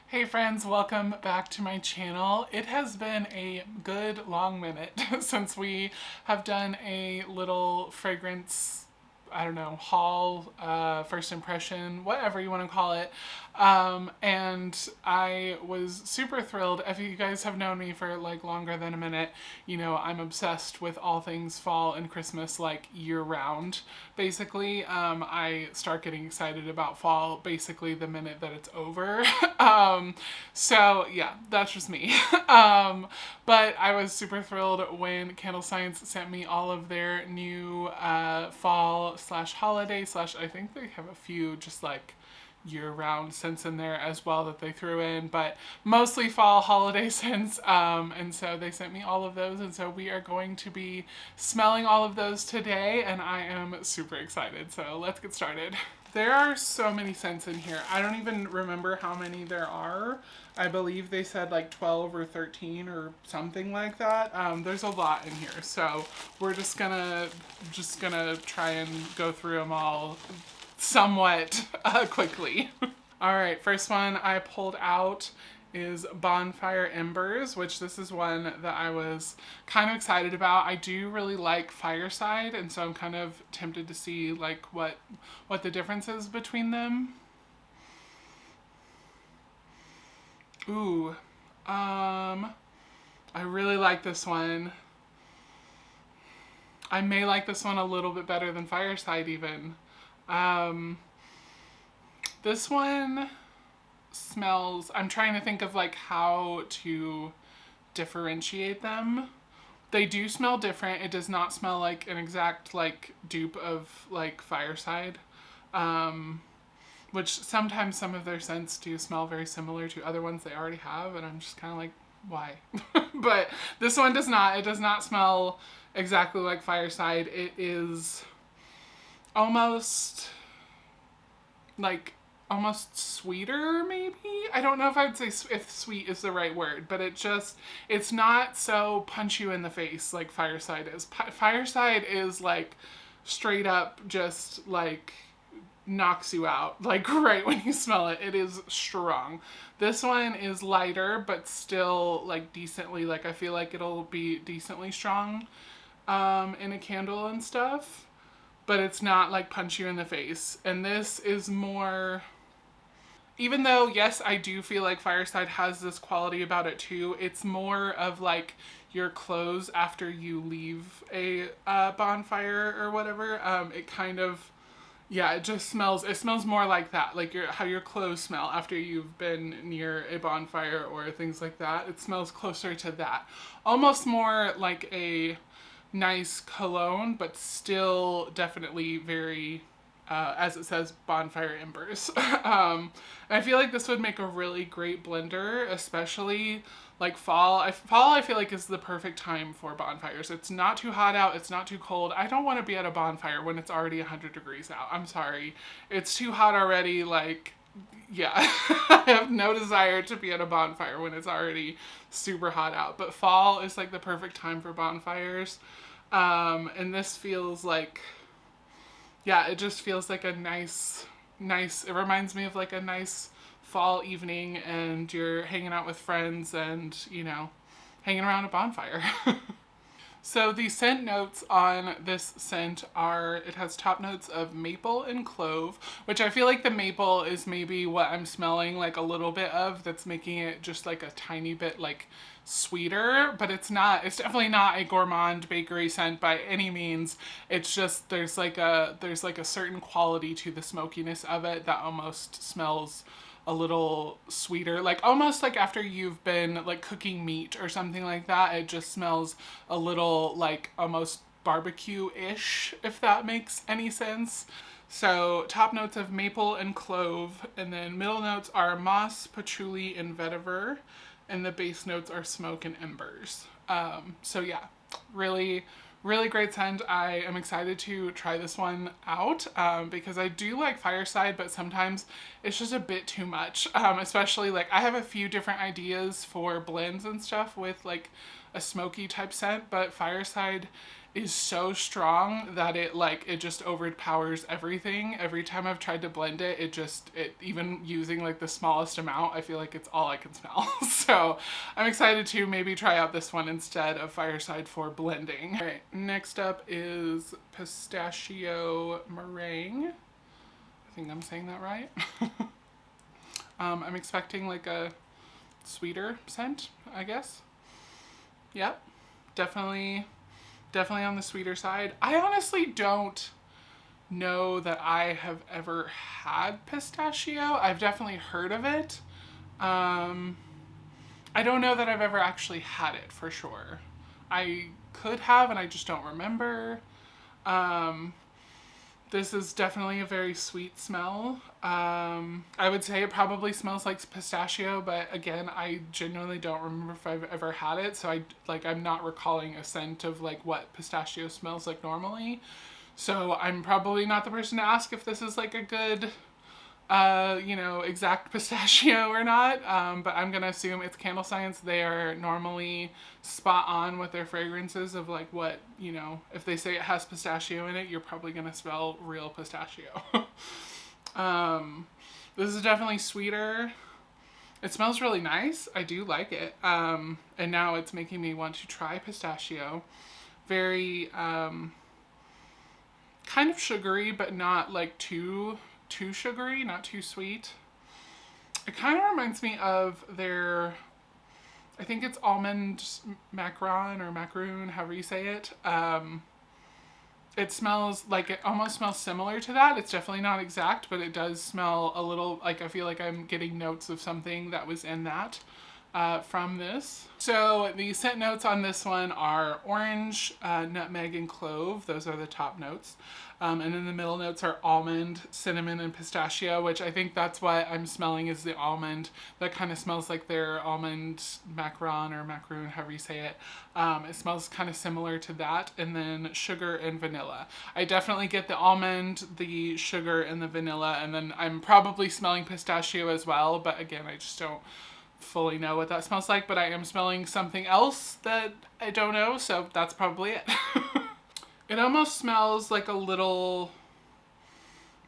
Hey friends, welcome back to my channel. It has been a good long minute since we have done a little fragrance, I don't know, haul, first impression, whatever you want to call it. And I was super thrilled. If you guys have known me for like longer than a minute, you know I'm obsessed with all things fall and Christmas like year round. Basically, I start getting excited about fall basically the minute that it's over. So yeah, that's just me. But I was super thrilled when Candle Science sent me all of their new fall slash holiday slash, I think they have a few just like year-round scents in there as well that they threw in, but mostly fall holiday scents. And so they sent me all of those, and so we are going to be smelling all of those today, and I am super excited. So let's get started. There are so many scents in here. I don't even remember how many there are. I believe they said like 12 or 13 or something like that. There's a lot in here, so we're just gonna try and go through them all somewhat quickly. All right, first one I pulled out is Bonfire Embers, which this is one that I was kind of excited about. I do really like Fireside, and so I'm kind of tempted to see like what the difference is between them. Ooh, I really like this one. I may like this one a little bit better than Fireside even. This one smells, I'm trying to think of like how to differentiate them. They do smell different. It does not smell like an exact like dupe of like Fireside. Which sometimes some of their scents do smell very similar to other ones they already have, and I'm just kind of like, why? But this one does not. It does not smell exactly like Fireside. It is almost almost sweeter, maybe. I don't know if I would say if sweet is the right word, but it's not so punch you in the face like Fireside is. Fireside is like straight up just like knocks you out like right when you smell it. It is strong. This one is lighter but still like decently, like I feel like it'll be decently strong in a candle and stuff, but it's not like punch you in the face. And this is more, even though yes, I do feel like Fireside has this quality about it too, it's more of like your clothes after you leave a bonfire or whatever. It kind of, yeah, it smells more like that, like how your clothes smell after you've been near a bonfire or things like that. It smells closer to that, almost more like a nice cologne, but still definitely very, as it says, bonfire embers. I feel like this would make a really great blender, especially like fall. Fall I feel like is the perfect time for bonfires. It's not too hot out, it's not too cold. I don't want to be at a bonfire when it's already 100 degrees out. I'm sorry. It's too hot already, like, yeah. I have no desire to be at a bonfire when it's already super hot out. But fall is like the perfect time for bonfires. And this feels like, yeah, it just feels like a nice, it reminds me of like a nice fall evening and you're hanging out with friends and, you know, hanging around a bonfire. So the scent notes on this scent are, it has top notes of maple and clove, which I feel like the maple is maybe what I'm smelling like a little bit of, that's making it just like a tiny bit like sweeter, but it's definitely not a gourmand bakery scent by any means. It's just, there's like a certain quality to the smokiness of it that almost smells a little sweeter, like almost like after you've been like cooking meat or something like that. It just smells a little like almost barbecue-ish, if that makes any sense. So top notes of maple and clove, and then middle notes are moss, patchouli, and vetiver, and the base notes are smoke and embers. So yeah, really great scent. I am excited to try this one out because I do like Fireside, but sometimes it's just a bit too much. Especially like I have a few different ideas for blends and stuff with like a smoky type scent, but Fireside is so strong that it just overpowers everything. Every time I've tried to blend it, even using like the smallest amount, I feel like it's all I can smell. So I'm excited to maybe try out this one instead of Fireside for blending. All right, next up is pistachio meringue. I think I'm saying that right. I'm expecting like a sweeter scent, I guess. Yep, definitely on the sweeter side. I honestly don't know that I have ever had pistachio. I've definitely heard of it. I don't know that I've ever actually had it for sure. I could have, and I just don't remember. This is definitely a very sweet smell. I would say it probably smells like pistachio, but again, I genuinely don't remember if I've ever had it, so I'm not recalling a scent of like what pistachio smells like normally. So I'm probably not the person to ask if this is like a good exact pistachio or not, but I'm gonna assume it's Candle Science. They are normally spot on with their fragrances of like what, if they say it has pistachio in it, you're probably gonna smell real pistachio. This is definitely sweeter. It smells really nice. I do like it. And now it's making me want to try pistachio. Very, kind of sugary, but not like too sugary, not too sweet. It kind of reminds me of their, I think it's almond macaron or macaroon, however you say it. It smells like, it almost smells similar to that. It's definitely not exact, but it does smell a little like, I feel like I'm getting notes of something that was in that from this. So the scent notes on this one are orange, nutmeg, and clove. Those are the top notes. And then the middle notes are almond, cinnamon, and pistachio, which I think that's what I'm smelling is the almond. That kind of smells like their almond macaron or macaroon, however you say it. It smells kind of similar to that. And then sugar and vanilla. I definitely get the almond, the sugar, and the vanilla. And then I'm probably smelling pistachio as well. But again, I just don't fully know what that smells like. But I am smelling something else that I don't know. So that's probably it. It almost smells like a little,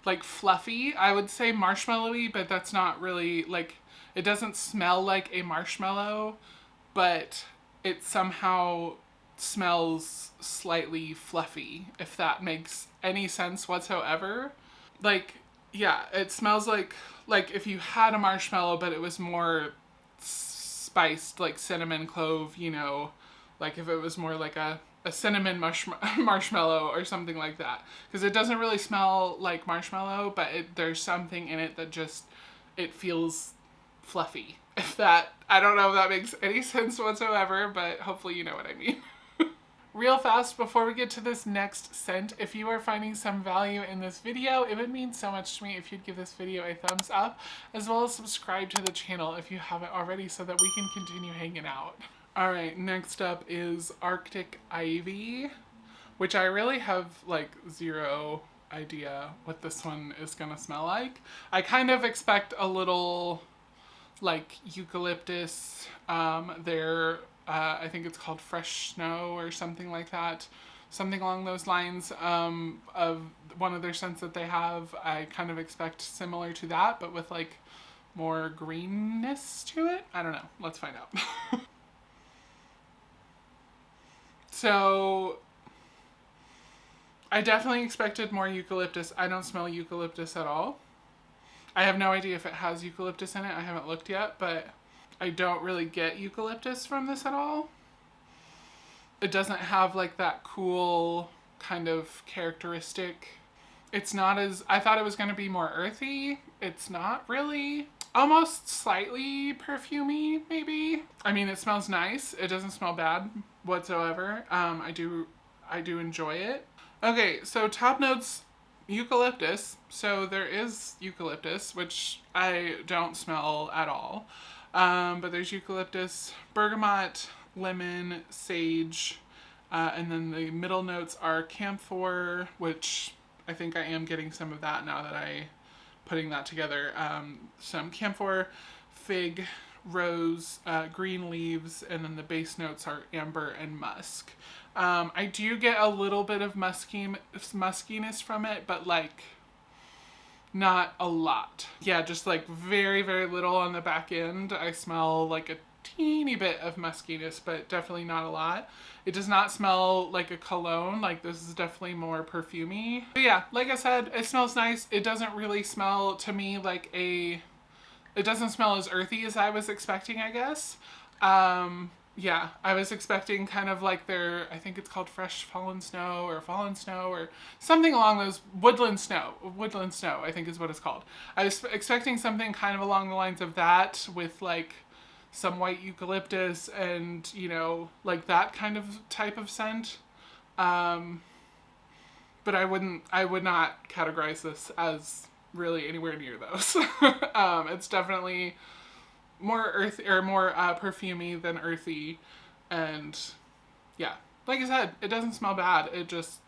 like fluffy. I would say marshmallowy, but that's not really, like, it doesn't smell like a marshmallow, but it somehow smells slightly fluffy, if that makes any sense whatsoever. Like, yeah, it smells like if you had a marshmallow, but it was more spiced, like cinnamon, clove, like if it was more like a cinnamon marshmallow or something like that, because it doesn't really smell like marshmallow, but there's something in it that just, it feels fluffy. If that, I don't know if that makes any sense whatsoever, but hopefully you know what I mean. Real fast before we get to this next scent, if you are finding some value in this video, it would mean so much to me if you'd give this video a thumbs up, as well as subscribe to the channel if you haven't already, so that we can continue hanging out. All right, next up is Arctic Ivy, which I really have like zero idea what this one is gonna smell like. I kind of expect a little like eucalyptus. I think it's called Fresh Snow or something like that. Something along those lines of one of their scents that they have. I kind of expect similar to that, but with like more greenness to it. I don't know. Let's find out. So I definitely expected more eucalyptus. I don't smell eucalyptus at all. I have no idea if it has eucalyptus in it. I haven't looked yet, but I don't really get eucalyptus from this at all. It doesn't have like that cool kind of characteristic. It's not as, I thought it was going to be more earthy. It's not really. Almost slightly perfumey, maybe. I mean, it smells nice. It doesn't smell bad whatsoever. I do enjoy it. Okay, so top notes, eucalyptus. So there is eucalyptus, which I don't smell at all. But there's eucalyptus, bergamot, lemon, sage, and then the middle notes are camphor, which I think I am getting some of that now that putting that together. Some camphor, fig, rose, green leaves, and then the base notes are amber and musk. I do get a little bit of muskiness from it, but like not a lot. Yeah, just like very, very little on the back end. I smell like a teeny bit of muskiness, but definitely not a lot. It does not smell like a cologne. Like this is definitely more perfumey. But yeah, like I said, it smells nice. It doesn't really smell to me like it doesn't smell as earthy as I was expecting, I guess. Yeah, I was expecting kind of like I think it's called fresh fallen snow or something along those, woodland snow, I think is what it's called. I was expecting something kind of along the lines of that with like some white eucalyptus and, you know, like that kind of type of scent. But I would not categorize this as really anywhere near those. It's definitely more earthy or more perfumey than earthy, and yeah, like I said, it doesn't smell bad. It just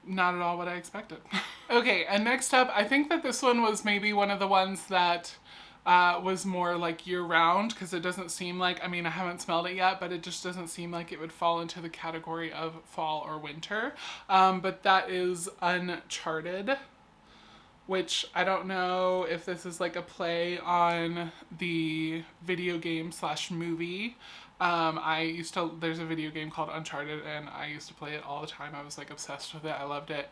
not at all what I expected. Okay, and next up, I think that this one was maybe one of the ones that was more like year-round, because it doesn't seem like, I mean, I haven't smelled it yet, but it just doesn't seem like it would fall into the category of fall or winter. But that is Uncharted, which I don't know if this is like a play on the video game / movie. There's a video game called Uncharted, and I used to play it all the time. I was like obsessed with it. I loved it.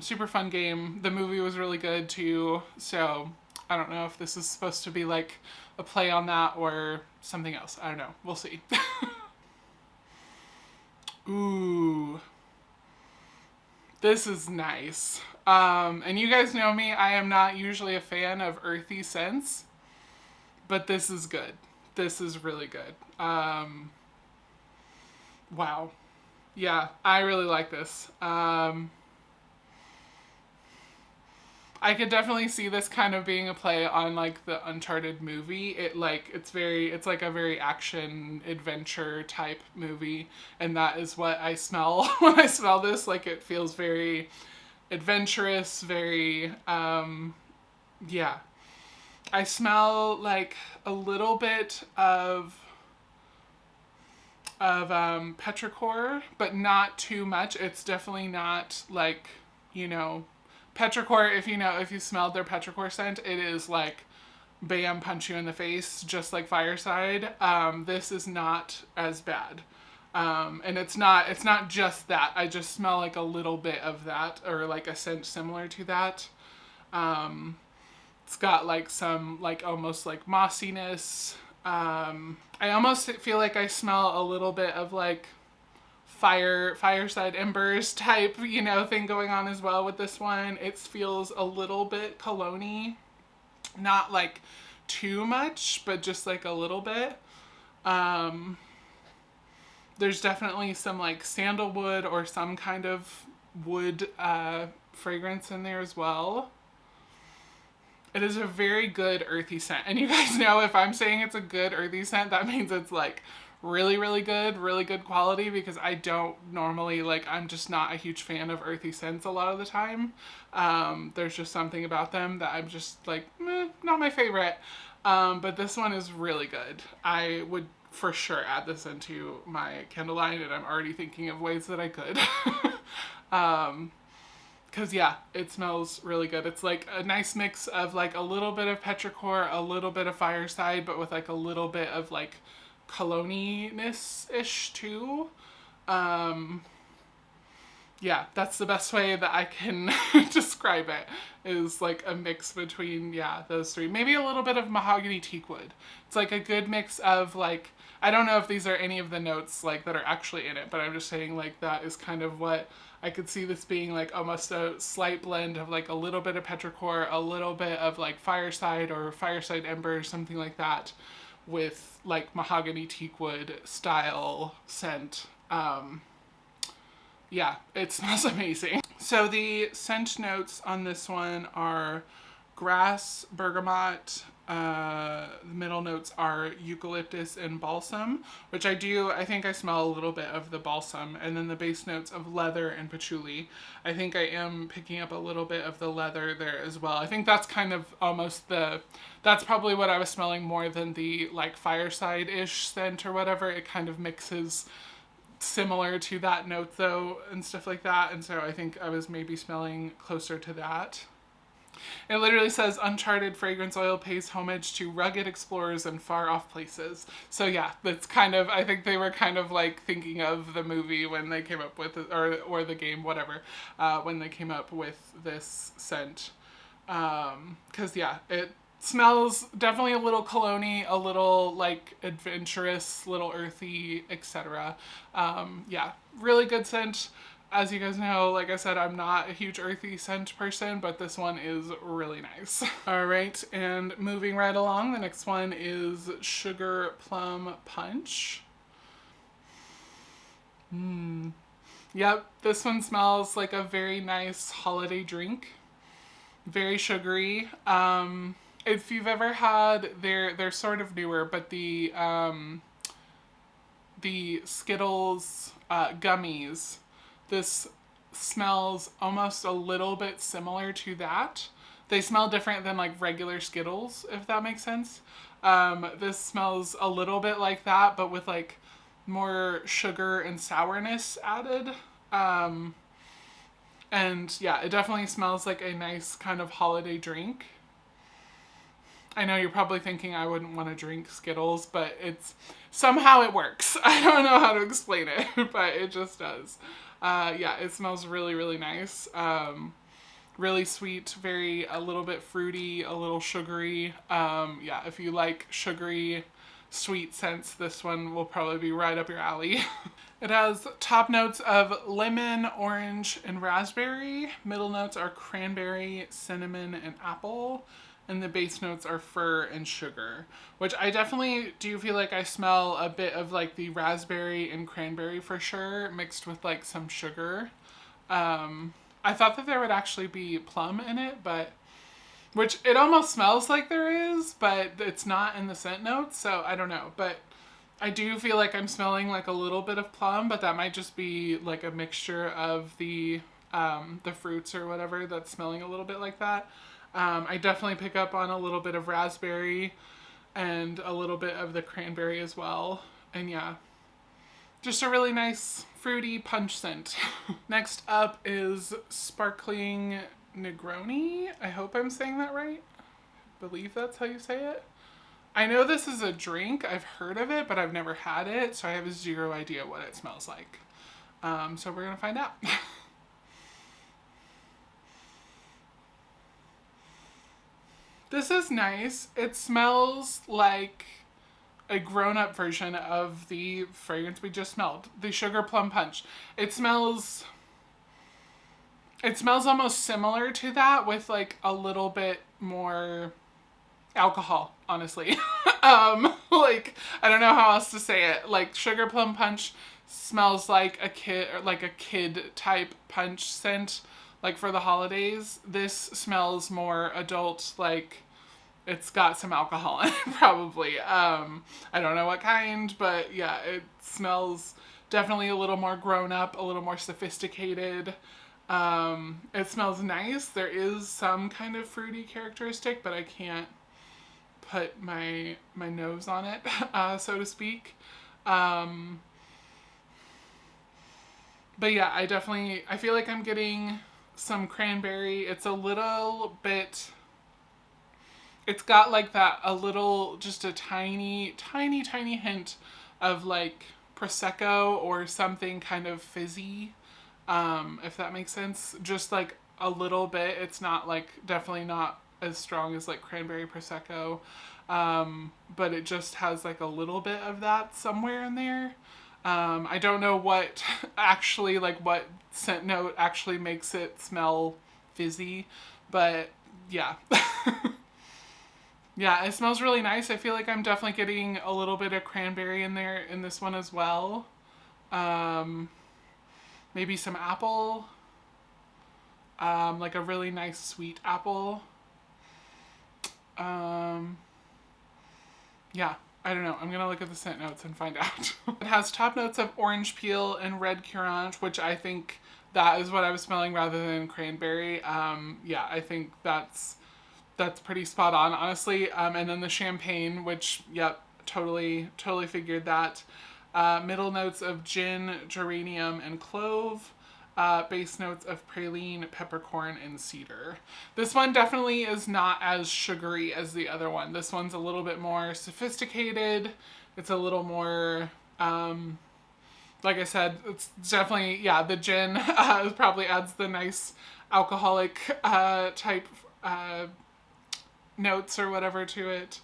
Super fun game. The movie was really good too. So I don't know if this is supposed to be like a play on that or something else. I don't know. We'll see. Ooh. This is nice. And you guys know me, I am not usually a fan of earthy scents, but this is good. This is really good. Wow. Yeah, I really like this. I could definitely see this kind of being a play on like the Uncharted movie. It's like a very action adventure type movie, and that is what I smell when I smell this. Like it feels very adventurous, very yeah. I smell like a little bit of petrichor, but not too much. It's definitely not like, you know, petrichor, if you smelled their petrichor scent, it is like bam, punch you in the face, just like Fireside. This is not as bad. And it's not just that. I just smell like a little bit of that, or like a scent similar to that. It's got like some like almost like mossiness. I almost feel like I smell a little bit of like fireside embers type, you know, thing going on as well with this one. It feels a little bit cologne-y, not like too much, but just like a little bit. There's definitely some like sandalwood or some kind of wood fragrance in there as well. It is a very good earthy scent. And you guys know if I'm saying it's a good earthy scent, that means it's like really, really good quality, because I don't normally, like, I'm just not a huge fan of earthy scents a lot of the time. There's just something about them that I'm just like, not my favorite. But this one is really good. I would for sure add this into my candle line, and I'm already thinking of ways that I could. Cause yeah, it smells really good. It's like a nice mix of like a little bit of petrichor, a little bit of Fireside, but with like a little bit of like cologne-ness-ish too. Yeah, that's the best way that I can describe it, is like a mix between, yeah, those three. Maybe a little bit of mahogany teakwood. It's like a good mix of like, I don't know if these are any of the notes like that are actually in it, but I'm just saying like that is kind of what I could see this being, like almost a slight blend of like a little bit of petrichor, a little bit of like Fireside or Fireside Ember, something like that, with like mahogany teakwood style scent. Yeah, it smells amazing. So the scent notes on this one are grass, bergamot. The middle notes are eucalyptus and balsam, which I think I smell a little bit of the balsam. And then the base notes of leather and patchouli. I think I am picking up a little bit of the leather there as well. I think that's kind of almost that's probably what I was smelling more than the like fireside-ish scent or whatever. It kind of mixes similar to that note though and stuff like that. And so I think I was maybe smelling closer to that. It literally says uncharted fragrance oil pays homage to rugged explorers and far off places. So yeah, that's kind of, I think they were kind of like thinking of the movie when they came up with it, or the game, whatever, when they came up with this scent. 'Cause yeah, it smells definitely a little cologne-y, a little like adventurous, little earthy, etc. Yeah, really good scent. As you guys know, like I said, I'm not a huge earthy scent person, but this one is really nice. All right, and moving right along, the next one is Sugar Plum Punch. Yep, this one smells like a very nice holiday drink. Very sugary. If you've ever had, they're sort of newer, but the Skittles gummies. This smells almost a little bit similar to that. They smell different than like regular Skittles, if that makes sense. This smells a little bit like that, but with like more sugar and sourness added. And yeah, it definitely smells like a nice kind of holiday drink. I know you're probably thinking I wouldn't want to drink Skittles, but somehow it works. I don't know how to explain it, but it just does. Yeah, it smells really, really nice. Really sweet, a little bit fruity, a little sugary. Yeah, if you like sugary, sweet scents, this one will probably be right up your alley. It has top notes of lemon, orange, and raspberry. Middle notes are cranberry, cinnamon, and apple. And the base notes are fir and sugar, which I definitely do feel like I smell a bit of like the raspberry and cranberry for sure, mixed with like some sugar. I thought that there would actually be plum in it, which it almost smells like there is, but it's not in the scent notes, so I don't know. But I do feel like I'm smelling like a little bit of plum, but that might just be like a mixture of the fruits or whatever that's smelling a little bit like that. I definitely pick up on a little bit of raspberry and a little bit of the cranberry as well. And yeah, just a really nice fruity punch scent. Next up is Sparkling Negroni. I hope I'm saying that right. I believe that's how you say it. I know this is a drink. I've heard of it, but I've never had it, so I have zero idea what it smells like. So we're gonna find out. This is nice. It smells like a grown-up version of the fragrance we just smelled, the Sugar Plum Punch. It smells almost similar to that with like a little bit more alcohol, honestly. Like, I don't know how else to say it. Like, Sugar Plum Punch smells like a kid type punch scent, like for the holidays. This smells more adult, like it's got some alcohol in it, probably. I don't know what kind, but yeah, it smells definitely a little more grown up, a little more sophisticated. It smells nice. There is some kind of fruity characteristic, but I can't put my nose on it, so to speak. But yeah, I feel like I'm getting some cranberry. It's a little bit, it's got like that, just a tiny, tiny, tiny hint of like Prosecco or something kind of fizzy, if that makes sense. Just like a little bit. It's not like, definitely not as strong as like cranberry Prosecco, but it just has like a little bit of that somewhere in there. I don't know what actually, like what scent note actually makes it smell fizzy, but yeah. Yeah, it smells really nice. I feel like I'm definitely getting a little bit of cranberry in there in this one as well. Maybe some apple, like a really nice sweet apple. Yeah, I don't know. I'm gonna look at the scent notes and find out. It has top notes of orange peel and red currant, which I think that is what I was smelling rather than cranberry. Yeah, I think that's pretty spot on, honestly. And then the champagne, which, yep, totally figured that. Middle notes of gin, geranium, and clove. Base notes of praline, peppercorn, and cedar. This one definitely is not as sugary as the other one. This one's a little bit more sophisticated. It's a little more, like I said, it's definitely, yeah, the gin probably adds the nice alcoholic type notes or whatever to it.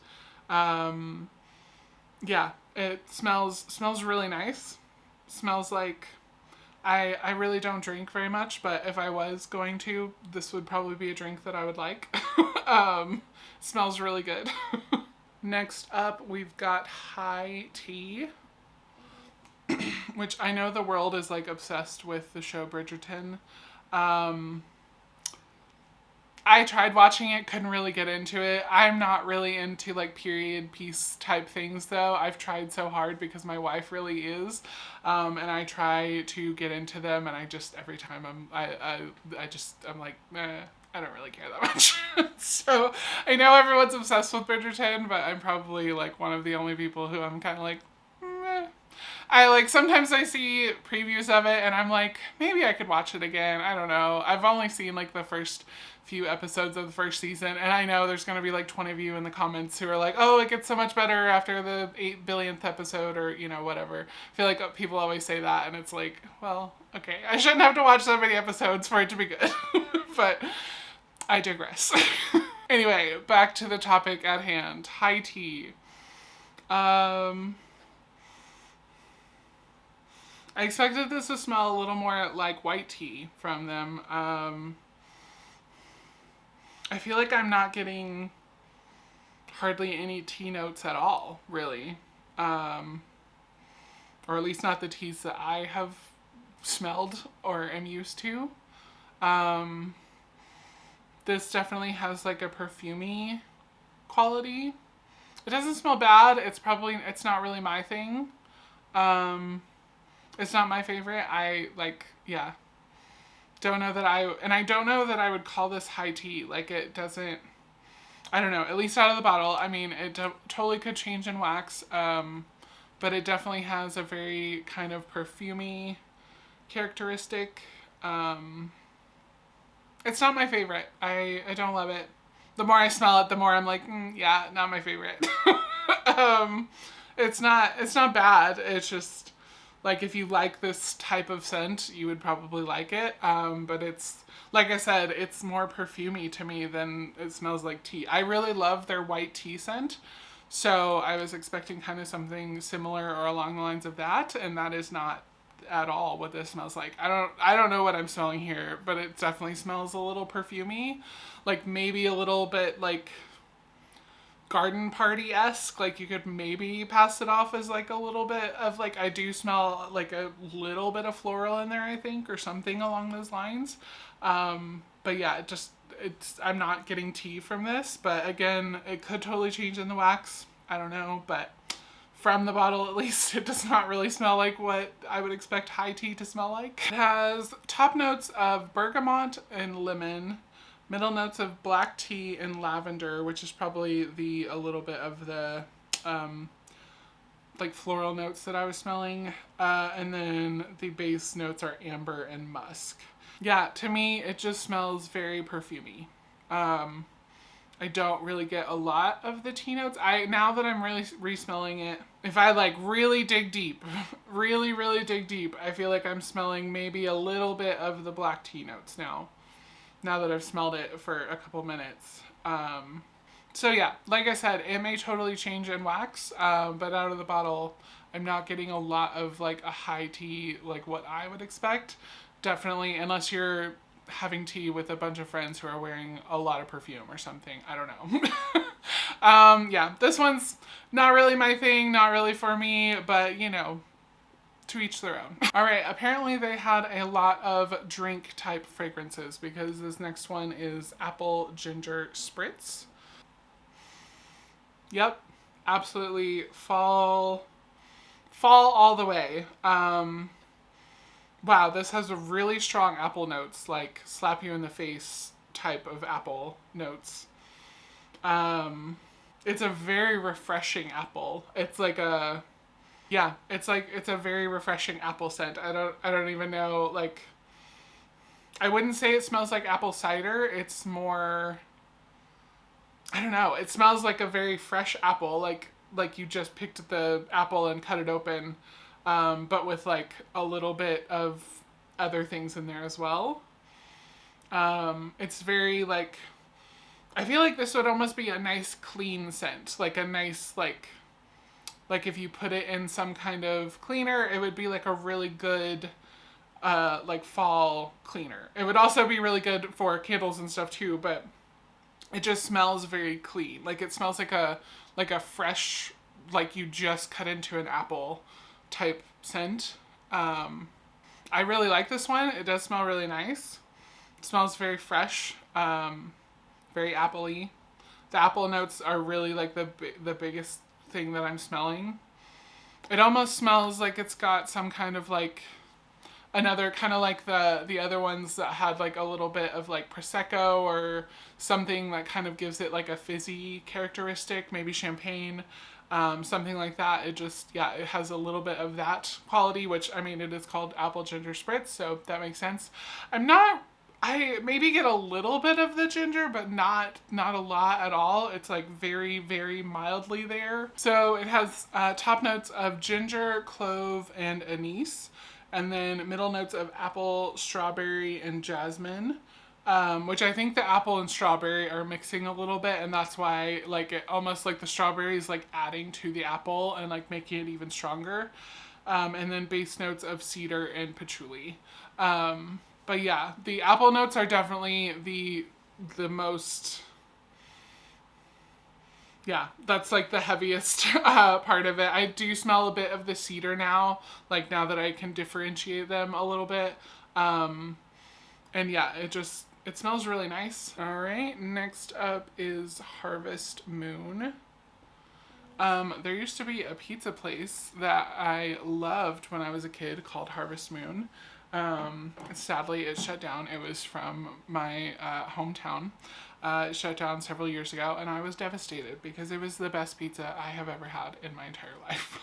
Yeah, it smells really nice. Smells like, I really don't drink very much, but if I was going to, this would probably be a drink that I would like. Smells really good. Next up, we've got high tea, which I know the world is like obsessed with the show Bridgerton. I tried watching it, couldn't really get into it. I'm not really into like period piece type things though. I've tried so hard because my wife really is. And I try to get into them and I just, every time I'm like, I don't really care that much. So I know everyone's obsessed with Bridgerton, but I'm probably like one of the only people who I'm kind of like, meh. I like, sometimes I see previews of it and I'm like, maybe I could watch it again. I don't know. I've only seen like the first few episodes of the first season, and I know there's going to be like 20 of you in the comments who are like, oh, it gets so much better after the 8 billionth episode, or, you know, whatever. I feel like people always say that, and it's like, well, okay, I shouldn't have to watch so many episodes for it to be good. But I digress. Anyway, back to the topic at hand. High tea. I expected this to smell a little more like white tea from them. I feel like I'm not getting hardly any tea notes at all, really. Or at least not the teas that I have smelled or am used to. This definitely has like a perfumey quality. It doesn't smell bad. It's not really my thing. It's not my favorite. I don't know that I don't know that I would call this high tea. Like, it doesn't, I don't know, at least out of the bottle. I mean, it totally could change in wax, but it definitely has a very kind of perfumey characteristic. It's not my favorite. I don't love it. The more I smell it, the more I'm like, yeah, not my favorite. It's not bad. It's just, like, if you like this type of scent, you would probably like it. But it's, like I said, it's more perfumey to me than it smells like tea. I really love their white tea scent. So I was expecting kind of something similar or along the lines of that. And that is not at all what this smells like. I don't know what I'm smelling here, but it definitely smells a little perfumey. Like, maybe a little bit like garden party-esque. Like, you could maybe pass it off as like a little bit of like, I do smell like a little bit of floral in there, I think, or something along those lines. But yeah, I'm not getting tea from this, but again, it could totally change in the wax. I don't know, but from the bottle at least, it does not really smell like what I would expect high tea to smell like. It has top notes of bergamot and lemon, middle notes of black tea and lavender, which is probably a little bit of the like floral notes that I was smelling. And then the base notes are amber and musk. Yeah, to me, it just smells very perfumey. I don't really get a lot of the tea notes. Now that I'm really re-smelling it, if I like really dig deep, really dig deep, I feel like I'm smelling maybe a little bit of the black tea notes now that I've smelled it for a couple minutes. So yeah, like I said, it may totally change in wax, but out of the bottle, I'm not getting a lot of like a high tea, like what I would expect. Definitely, unless you're having tea with a bunch of friends who are wearing a lot of perfume or something. I don't know. Yeah, this one's not really my thing, not really for me, but you know, to each their own. All right, apparently they had a lot of drink type fragrances because this next one is apple ginger spritz. Yep. Absolutely fall all the way. Wow, this has a really strong apple notes, like slap you in the face type of apple notes. Um, it's a very refreshing apple. It's like a yeah, it's a very refreshing apple scent. I don't even know, like I wouldn't say it smells like apple cider. It's more I don't know. It smells like a very fresh apple, like you just picked the apple and cut it open, but with like a little bit of other things in there as well. It's very like I feel like this would almost be a nice clean scent, like a nice like if you put it in some kind of cleaner, it would be like a really good like fall cleaner. It would also be really good for candles and stuff too, but it just smells very clean. Like it smells like a fresh, like you just cut into an apple type scent. I really like this one. It does smell really nice. It smells very fresh, very appley. The apple notes are really like the biggest thing that I'm smelling. It almost smells like it's got some kind of like another kind of like the other ones that had like a little bit of like prosecco or something that kind of gives it like a fizzy characteristic, maybe champagne, something like that. It just yeah, it has a little bit of that quality, which I mean it is called apple ginger spritz, so that makes sense. I maybe get a little bit of the ginger, but not a lot at all. It's like very, very mildly there. So it has top notes of ginger, clove, and anise, and then middle notes of apple, strawberry, and jasmine. Which I think the apple and strawberry are mixing a little bit, and that's why like it almost like the strawberry is like adding to the apple and like making it even stronger. And then base notes of cedar and patchouli. But yeah, the apple notes are definitely the most. Yeah, that's like the heaviest part of it. I do smell a bit of the cedar now, like now that I can differentiate them a little bit. And yeah, it smells really nice. All right, next up is Harvest Moon. There used to be a pizza place that I loved when I was a kid called Harvest Moon. Sadly, it shut down. It was from my hometown. It shut down several years ago, and I was devastated because it was the best pizza I have ever had in my entire life.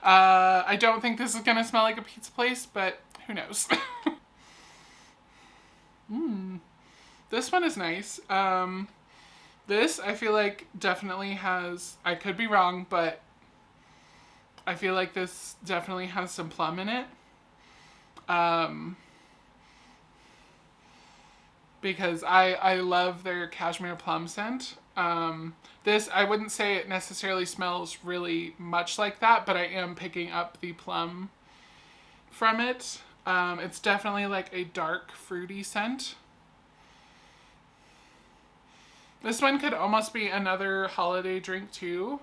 I don't think this is going to smell like a pizza place, but who knows? This one is nice. This, I feel like, definitely has, I could be wrong, but I feel like this definitely has some plum in it. Because I love their cashmere plum scent. This, I wouldn't say it necessarily smells really much like that, but I am picking up the plum from it. It's definitely like a dark fruity scent. This one could almost be another holiday drink too.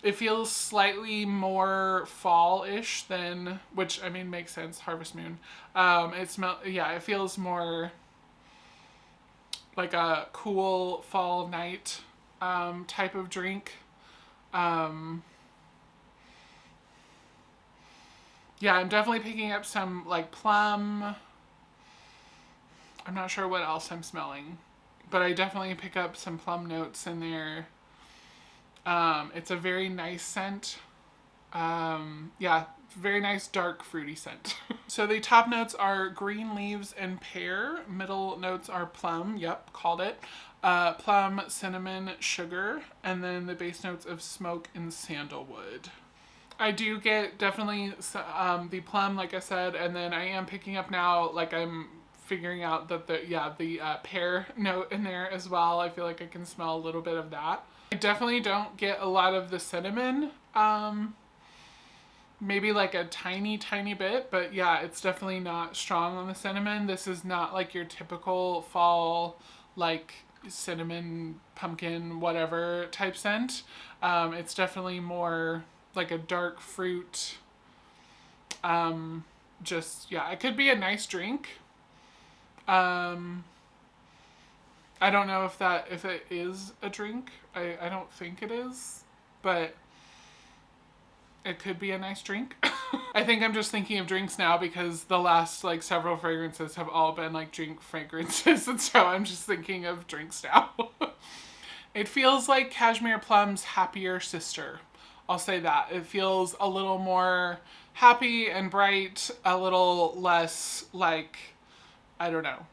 It feels slightly more fall-ish than, which I mean makes sense, Harvest Moon. It feels more like a cool fall night type of drink. Yeah, I'm definitely picking up some like plum. I'm not sure what else I'm smelling, but I definitely pick up some plum notes in there. It's a very nice scent. Yeah, very nice dark fruity scent. So the top notes are green leaves and pear. Middle notes are plum. Yep, called it. Plum, cinnamon, sugar, and then the base notes of smoke and sandalwood. I do get definitely the plum, like I said, and then I am picking up now, like I'm figuring out that the pear note in there as well. I feel like I can smell a little bit of that. I definitely don't get a lot of the cinnamon. Maybe like a tiny, tiny bit, but yeah, it's definitely not strong on the cinnamon. This is not like your typical fall, like cinnamon, pumpkin, whatever type scent. It's definitely more like a dark fruit. It could be a nice drink. I I don't know if it is a drink. I don't think it is, but it could be a nice drink. I think I'm just thinking of drinks now because the last like several fragrances have all been like drink fragrances, and so I'm just thinking of drinks now. It feels like Cashmere Plum's happier sister. I'll say that. It feels a little more happy and bright, a little less like, I don't know.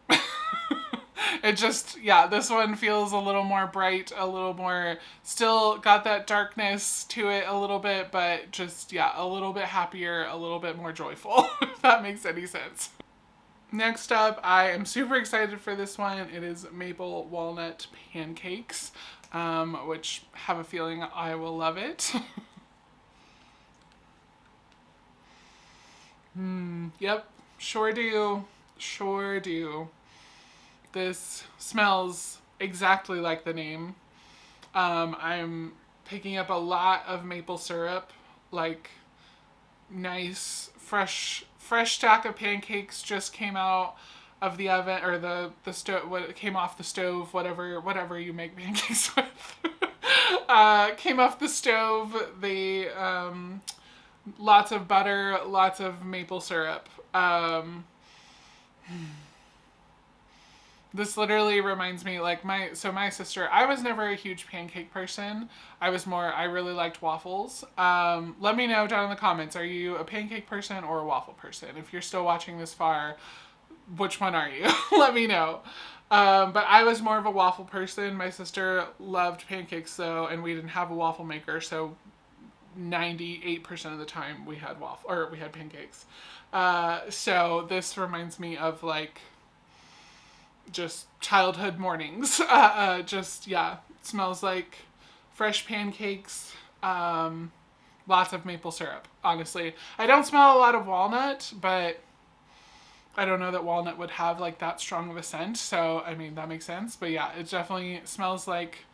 It just, yeah, this one feels a little more bright, a little more, still got that darkness to it a little bit, but just, yeah, a little bit happier, a little bit more joyful, if that makes any sense. Next up, I am super excited for this one. It is Maple Walnut Pancakes, which have a feeling I will love it. Yep, sure do. Sure do. This smells exactly like the name. I'm picking up a lot of maple syrup, like nice, fresh stack of pancakes just came out of the oven, or the stove, what came off the stove, whatever you make pancakes with. Came off the stove. They, lots of butter, lots of maple syrup. This literally reminds me, like, my sister, I was never a huge pancake person. I really liked waffles. Let me know down in the comments, are you a pancake person or a waffle person? If you're still watching this far, which one are you? Let me know. But I was more of a waffle person. My sister loved pancakes though, and we didn't have a waffle maker, so 98% of the time we had pancakes. So this reminds me of like just childhood mornings. Just, yeah, it smells like fresh pancakes, lots of maple syrup, honestly. I don't smell a lot of walnut, but I don't know that walnut would have like that strong of a scent, so I mean that makes sense. But yeah, it definitely smells like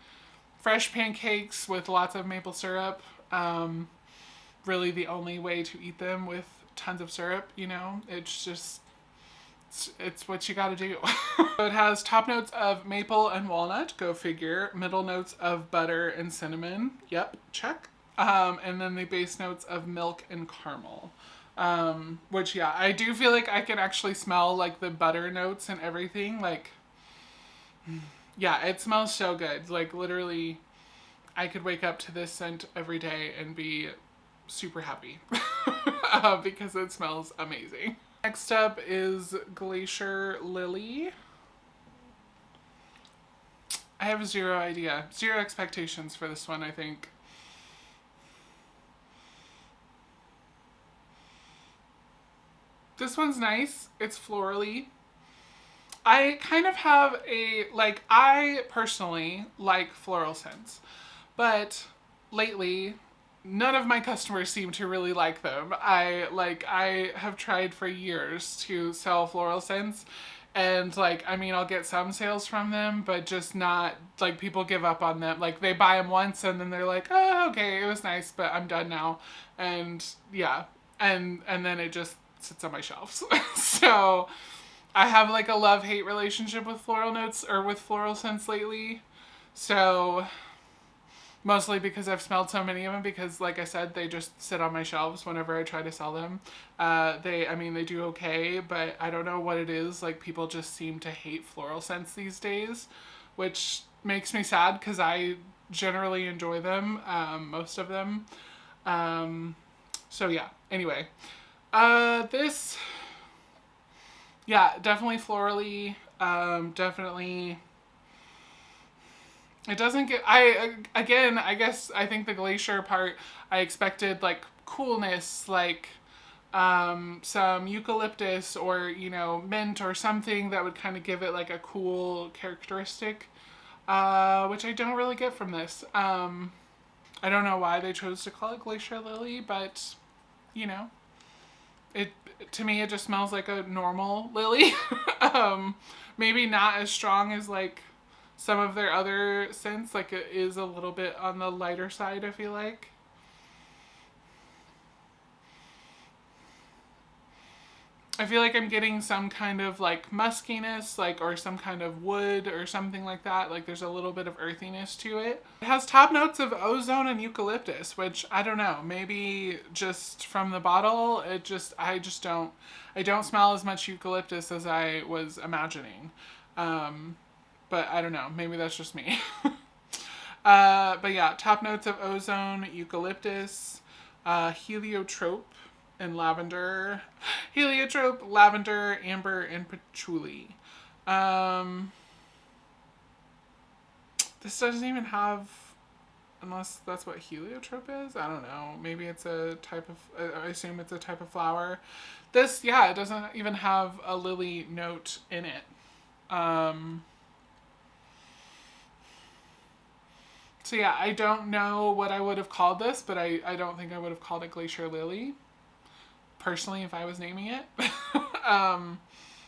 fresh pancakes with lots of maple syrup. Really the only way to eat them, with tons of syrup, you know? It's just, it's what you gotta do. So it has top notes of maple and walnut, go figure. Middle notes of butter and cinnamon, yep, check. And then the base notes of milk and caramel. Which, yeah, I do feel like I can actually smell like the butter notes and everything. Like, yeah, it smells so good. Like, literally, I could wake up to this scent every day and be super happy because it smells amazing. Next up is Glacier Lily. I have zero idea. Zero expectations for this one, I think. This one's nice. It's florally. I kind of have I personally like floral scents, but lately none of my customers seem to really like them. I have tried for years to sell floral scents, and like, I mean, I'll get some sales from them, but just not, like, people give up on them. Like, they buy them once and then they're like, oh, okay, it was nice, but I'm done now. And yeah, and then it just sits on my shelves. So I have like a love-hate relationship with floral notes, or with floral scents lately. So mostly because I've smelled so many of them, because like I said, they just sit on my shelves whenever I try to sell them. They do okay, but I don't know what it is. Like, people just seem to hate floral scents these days, which makes me sad because I generally enjoy them, most of them. So yeah, anyway. This, yeah, definitely florally, definitely. It doesn't get, I guess I think the glacier part, I expected like coolness, like some eucalyptus or, you know, mint or something that would kind of give it like a cool characteristic, which I don't really get from this. I don't know why they chose to call it Glacier Lily, but, you know, to me it just smells like a normal lily. Maybe not as strong as like some of their other scents. Like, it is a little bit on the lighter side, I feel like. I feel like I'm getting some kind of like muskiness, like, or some kind of wood or something like that. Like there's a little bit of earthiness to it. It has top notes of ozone and eucalyptus, which I don't know, maybe just from the bottle, I don't smell as much eucalyptus as I was imagining. But I don't know, maybe that's just me. But yeah, top notes of ozone, eucalyptus, heliotrope, and lavender. Heliotrope, lavender, amber, and patchouli. This doesn't even have, unless that's what heliotrope is. I don't know. Maybe it's a type of, I assume it's a type of flower. This, yeah, it doesn't even have a lily note in it. So yeah, I don't know what I would have called this, but I don't think I would have called it Glacier Lily, personally, if I was naming it.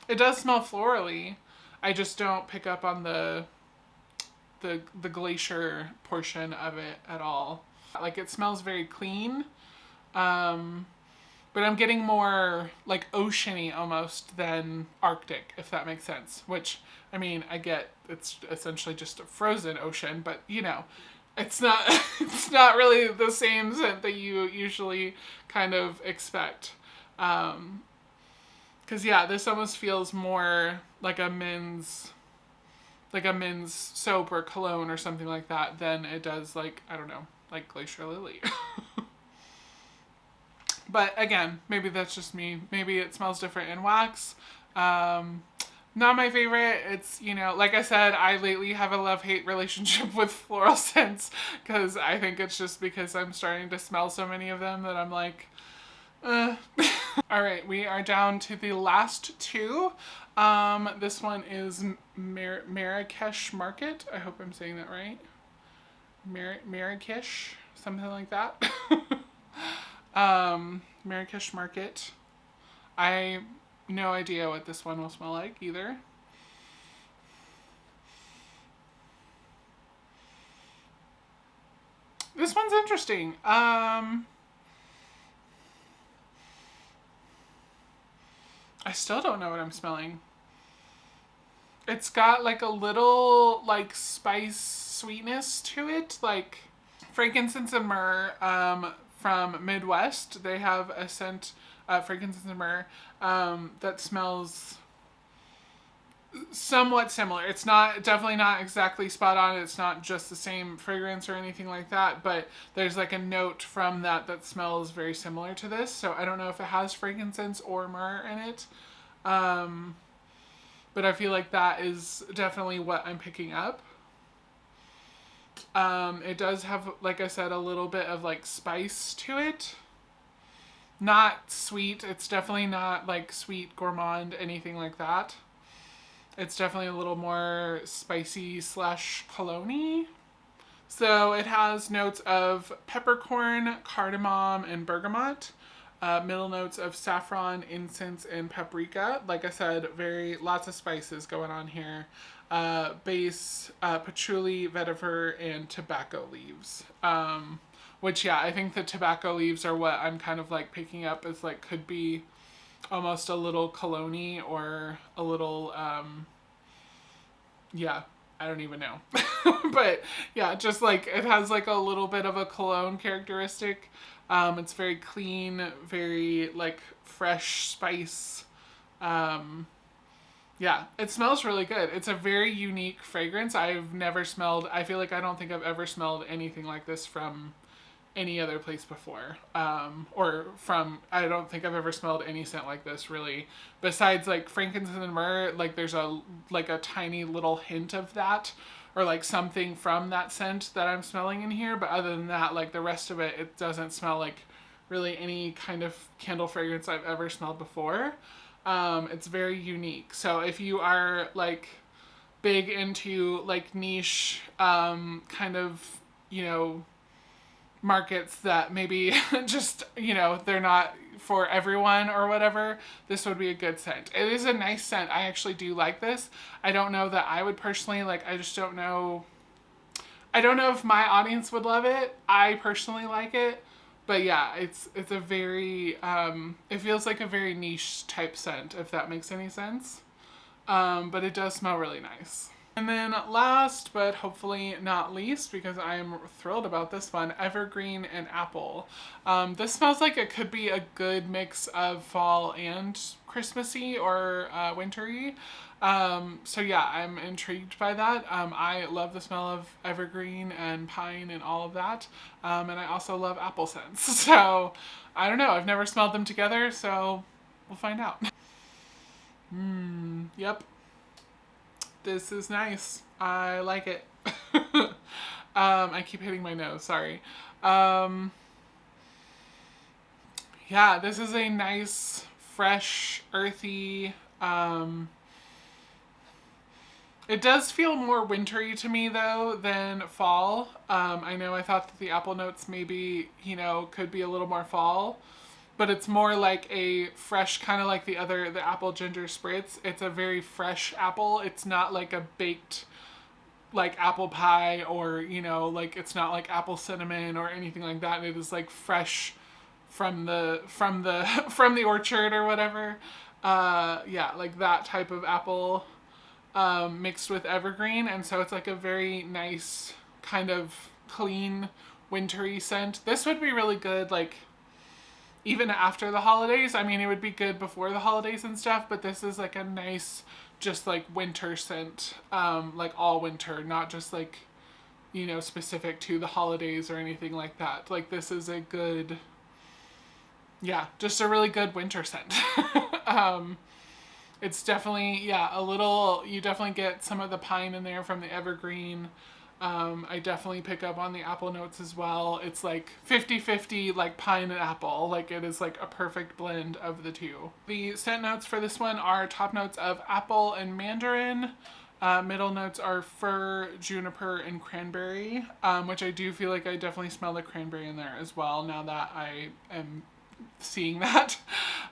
It does smell florally. I just don't pick up on the glacier portion of it at all. Like it smells very clean, but I'm getting more like oceany almost than Arctic, if that makes sense. Which, I mean, I get it's essentially just a frozen ocean, but you know, it's not it's not really the same scent that you usually kind of expect. Cause yeah, this almost feels more like a men's soap or cologne or something like that than it does like, I don't know, like Glacier Lily. But again, maybe that's just me. Maybe it smells different in wax. Not my favorite. It's, you know, like I said, I lately have a love-hate relationship with floral scents because I think it's just because I'm starting to smell so many of them that I'm like, All right, we are down to the last two. This one is Marrakesh Market. I hope I'm saying that right. Marrakesh, something like that. Marrakesh Market. I no idea what this one will smell like either. This one's interesting. I still don't know what I'm smelling. It's got like a little like spice sweetness to it, like frankincense and myrrh from Midwest. They have a scent, frankincense and myrrh, that smells somewhat similar. It's not, definitely not exactly spot on. It's not just the same fragrance or anything like that, but there's like a note from that smells very similar to this. So I don't know if it has frankincense or myrrh in it. But I feel like that is definitely what I'm picking up. It does have, like I said, a little bit of like spice to it. Not sweet. It's definitely not like sweet gourmand, anything like that. It's definitely a little more spicy / cologne-y. So it has notes of peppercorn, cardamom, and bergamot. Middle notes of saffron, incense, and paprika. Like I said, lots of spices going on here. Base, patchouli, vetiver, and tobacco leaves. Which, yeah, I think the tobacco leaves are what I'm kind of like picking up as like could be almost a little cologne-y or a little, yeah, I don't even know. But yeah, just like it has like a little bit of a cologne characteristic. It's very clean, very like fresh spice. Yeah, it smells really good. It's a very unique fragrance. I've never smelled, I feel like I don't think I've ever smelled anything like this from any other place before. Or from, I don't think I've ever smelled any scent like this really. Besides like frankincense and myrrh, like there's a tiny little hint of that. Or like something from that scent that I'm smelling in here. But other than that, like the rest of it, it doesn't smell like really any kind of candle fragrance I've ever smelled before. It's very unique. So if you are like big into like niche, kind of, you know, markets that maybe just, you know, they're not for everyone or whatever, this would be a good scent. It is a nice scent. I actually do like this. I don't know that I would personally, like, I just don't know. I don't know if my audience would love it. I personally like it, But yeah, it's a very, it feels like a very niche type scent, if that makes any sense. But it does smell really nice. And then last, but hopefully not least, because I am thrilled about this one, evergreen and apple. This smells like it could be a good mix of fall and Christmassy or wintry. So yeah, I'm intrigued by that. I love the smell of evergreen and pine and all of that. And I also love apple scents. So I don't know, I've never smelled them together, so we'll find out. Yep. This is nice. I like it. I keep hitting my nose, sorry. Yeah, this is a nice, fresh, earthy, it does feel more wintry to me though than fall. I know I thought that the apple notes maybe, you know, could be a little more fall, but it's more like a fresh, kind of like the apple ginger spritz. It's a very fresh apple. It's not like a baked like apple pie, or, you know, like it's not like apple cinnamon or anything like that. It is like fresh from the from the orchard or whatever. Yeah, like that type of apple mixed with evergreen, and so it's like a very nice kind of clean wintry scent. This would be really good like even after the holidays. I mean, it would be good before the holidays and stuff, but this is like a nice, just like winter scent, like all winter, not just like, you know, specific to the holidays or anything like that. Like this is a good, yeah, just a really good winter scent. It's definitely, yeah, a little, you definitely get some of the pine in there from the evergreen. I definitely pick up on the apple notes as well. It's like 50-50 like pine and apple. Like it is like a perfect blend of the two. The scent notes for this one are top notes of apple and mandarin. Middle notes are fir, juniper, and cranberry, which I do feel like I definitely smell the cranberry in there as well now that I am seeing that.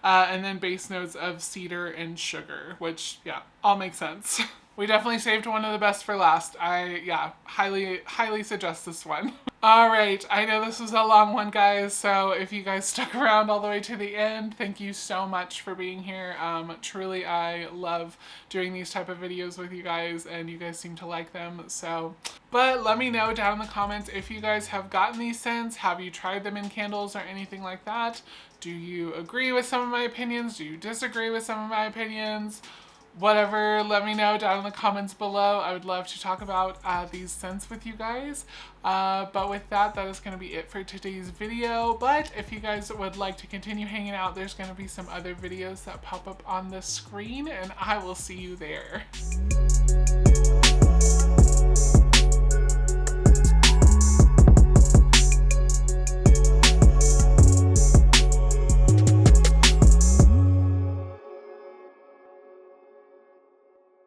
And then base notes of cedar and sugar, which, yeah, all makes sense. We definitely saved one of the best for last. Yeah, highly suggest this one. All right, I know this was a long one, guys, so if you guys stuck around all the way to the end, thank you so much for being here. Truly, I love doing these type of videos with you guys, and you guys seem to like them, so. But let me know down in the comments if you guys have gotten these scents. Have you tried them in candles or anything like that? Do you agree with some of my opinions? Do you disagree with some of my opinions? Whatever, let me know down in the comments below. I would love to talk about these scents with you guys. But with that, that is going to be it for today's video. But if you guys would like to continue hanging out, there's going to be some other videos that pop up on the screen, and I will see you there.